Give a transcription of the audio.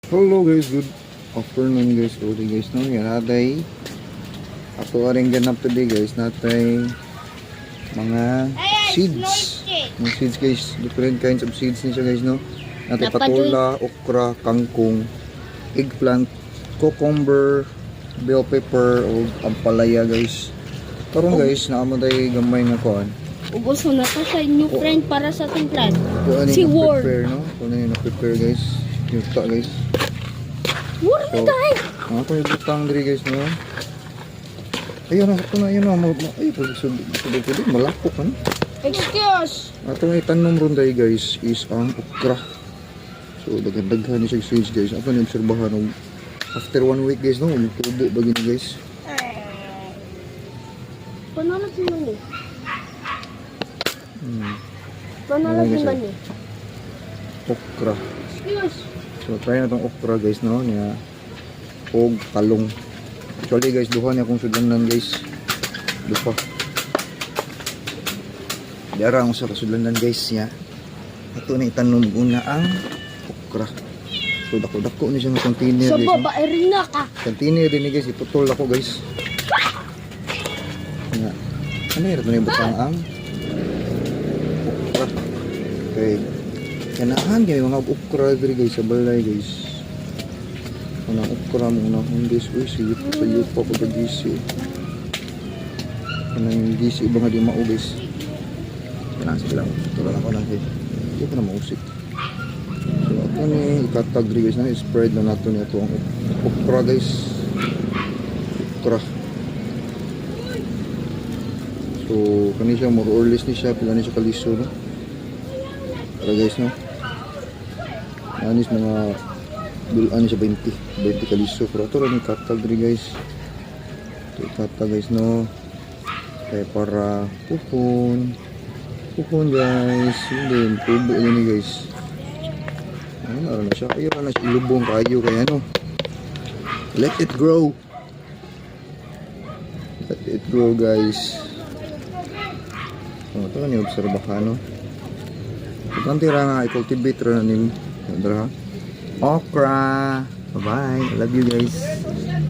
Hello guys, good afternoon guys. Sorry guys, no, yan natay ako rin ganap today guys, natay mga seeds. Mga seeds guys, different kinds of seeds niya guys, no. Natay patula, okra, kangkong, eggplant, cucumber, bell pepper, o ampalaya guys. Karon guys, naamatay gamay nga kuan. Ubos mo na to sa new friend para sa ating plan. Si Ward. No? Kung ano yung na-prepare guys. Yung ta guys. Ward so, tayo! Ako yung butang diri guys, no? Ayun na, ito na, ayun na. Ay, pwede, malapok kan. Excuse! Ato nga itanong ron dahil guys is ang okra. So, daghan-daghan ni siya seeds guys. Ako na obserbahan after 1 week guys, no? Tubo ba gini guys? Panalo si Mani. Panalo si Mani. Okra. Excuse! So, try na itong okra guys, no? Niya, og talong. Actually guys, duha niya akong sudlanan guys. Duha. Diara akong sa kasudlanan guys niya. Ito na itanom una ang okra. So, dako-dako na siya ng container sa guys. Sa babae rin na ka. Container din guys, iputol ako guys. Nga. Ano yun? Ito na yung butang ang okra. Okay. Kanahan kayo mga okra diri guys sa balay guys. Mga okra mo na guys. Uy, sige pa sa yupa ko ba gisi. Kanang gisi ba nga di mao guys. Kanang sige lang. Tulad ako lang guys. Hindi ko na mausik. So ako ni ikatag diri guys na spread na nato ni ito ang okra guys. Okra. So kani siya more or less ni siya pila ni siya kaliso no. Para guys no. Anis mga bulan siya 20 kaliso pero ito rin katag rin guys. Ito katag guys no. Kaya para puhon guys. Hindi tubo yun guys. Ayun na siya. Ayun na siya ilubong kayo kaya no. Let it grow. Let it grow guys. So ito kan yung obserbahan no. Itong tira nga i-cultivate rin na okra. Bye bye. I love you guys.